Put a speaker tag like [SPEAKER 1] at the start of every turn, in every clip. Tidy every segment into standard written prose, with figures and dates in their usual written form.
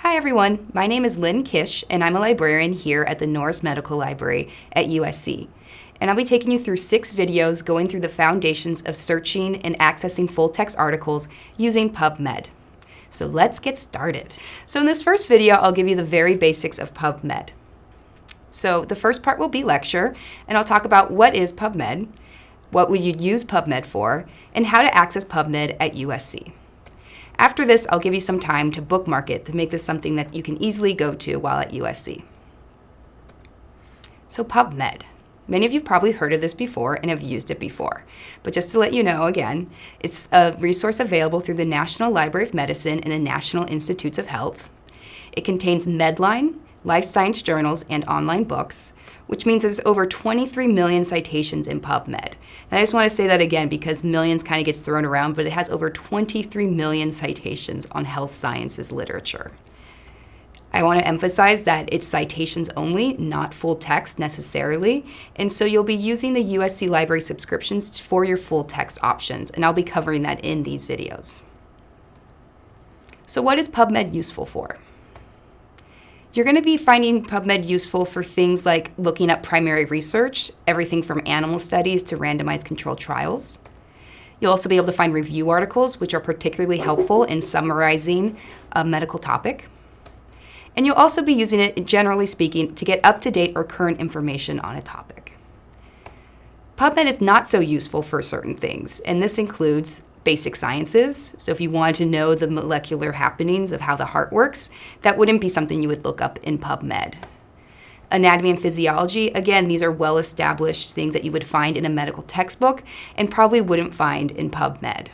[SPEAKER 1] Hi everyone, my name is Lynn Kish and I'm a librarian here at the Norris Medical Library at USC. And I'll be taking you through 6 videos going through the foundations of searching and accessing full-text articles using PubMed. So let's get started. So in this first video, I'll give you the very basics of PubMed. So the first part will be lecture, and I'll talk about what is PubMed, what will you use PubMed for, and how to access PubMed at USC. After this, I'll give you some time to bookmark it to make this something that you can easily go to while at USC. So PubMed. Many of you have probably heard of this before and have used it before. But just to let you know again, it's a resource available through the National Library of Medicine and the National Institutes of Health. It contains Medline, life science journals, and online books, which means there's over 23 million citations in PubMed. And I just want to say that again because millions kind of gets thrown around, but it has over 23 million citations on health sciences literature. I want to emphasize that it's citations only, not full text necessarily, and so you'll be using the USC Library subscriptions for your full text options, and I'll be covering that in these videos. So what is PubMed useful for? You're going to be finding PubMed useful for things like looking up primary research, everything from animal studies to randomized controlled trials. You'll also be able to find review articles, which are particularly helpful in summarizing a medical topic. And you'll also be using it, generally speaking, to get up-to-date or current information on a topic. PubMed is not so useful for certain things, and this includes basic sciences. So if you want to know the molecular happenings of how the heart works, that wouldn't be something you would look up in PubMed. Anatomy and physiology, again, these are well-established things that you would find in a medical textbook and probably wouldn't find in PubMed.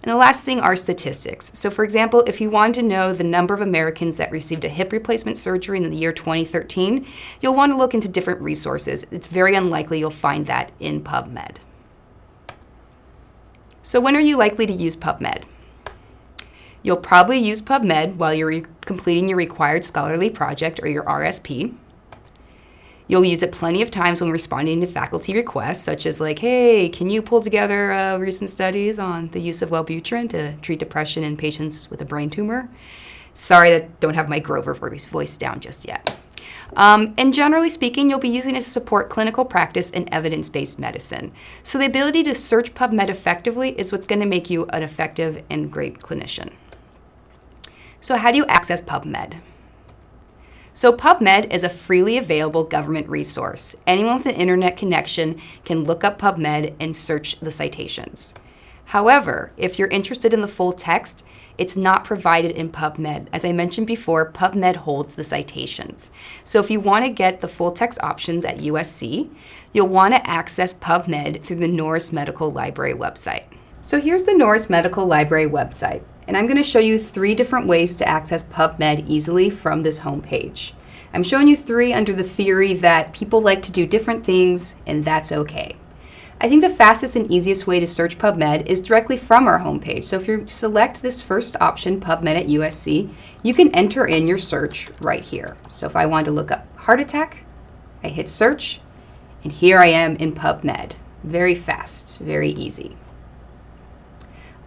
[SPEAKER 1] And the last thing are statistics. So for example, if you want to know the number of Americans that received a hip replacement surgery in the year 2013, you'll want to look into different resources. It's very unlikely you'll find that in PubMed. So when are you likely to use PubMed? You'll probably use PubMed while you're completing your required scholarly project or your RSP. You'll use it plenty of times when responding to faculty requests, such as like, hey, can you pull together recent studies on the use of Wellbutrin to treat depression in patients with a brain tumor? Sorry, I don't have my Grover voice down just yet. And generally speaking, you'll be using it to support clinical practice and evidence-based medicine. So the ability to search PubMed effectively is what's going to make you an effective and great clinician. So how do you access PubMed? So PubMed is a freely available government resource. Anyone with an internet connection can look up PubMed and search the citations. However, if you're interested in the full text, it's not provided in PubMed. As I mentioned before, PubMed holds the citations. So if you want to get the full text options at USC, you'll want to access PubMed through the Norris Medical Library website. So here's the Norris Medical Library website, and I'm going to show you 3 different ways to access PubMed easily from this homepage. I'm showing you 3 under the theory that people like to do different things, and that's okay. I think the fastest and easiest way to search PubMed is directly from our homepage. So if you select this first option, PubMed at USC, you can enter in your search right here. So if I want to look up heart attack, I hit search, and here I am in PubMed. Very fast, very easy.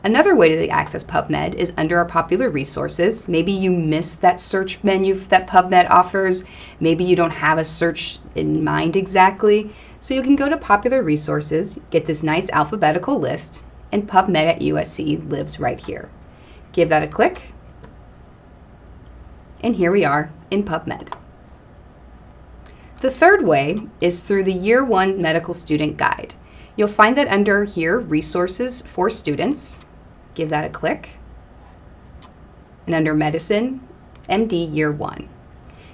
[SPEAKER 1] Another way to access PubMed is under our popular resources. Maybe you missed that search menu that PubMed offers. Maybe you don't have a search in mind exactly. So you can go to popular resources, get this nice alphabetical list, and PubMed at USC lives right here. Give that a click, and here we are in PubMed. The third way is through the Year 1 Medical Student Guide. You'll find that under here, Resources for Students. Give that a click. And under Medicine, MD Year 1.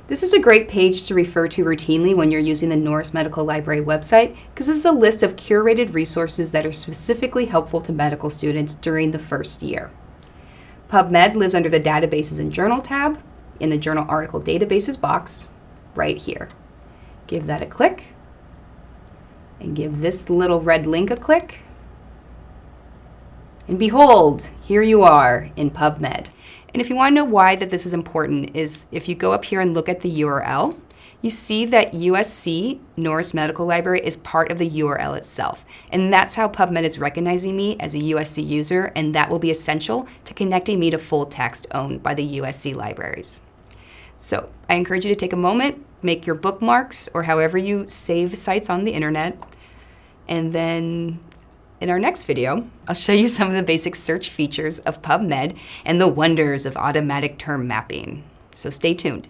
[SPEAKER 1] This is a great page to refer to routinely when you're using the Norris Medical Library website because this is a list of curated resources that are specifically helpful to medical students during the first year. PubMed lives under the Databases and Journal tab in the Journal Article Databases box right here. Give that a click and give this little red link a click. And behold, here you are in PubMed. And if you want to know why that this is important is if you go up here and look at the URL, you see that USC, Norris Medical Library, is part of the URL itself. And that's how PubMed is recognizing me as a USC user, and that will be essential to connecting me to full text owned by the USC libraries. So I encourage you to take a moment, make your bookmarks, or however you save sites on the internet, and then in our next video, I'll show you some of the basic search features of PubMed and the wonders of automatic term mapping. So stay tuned.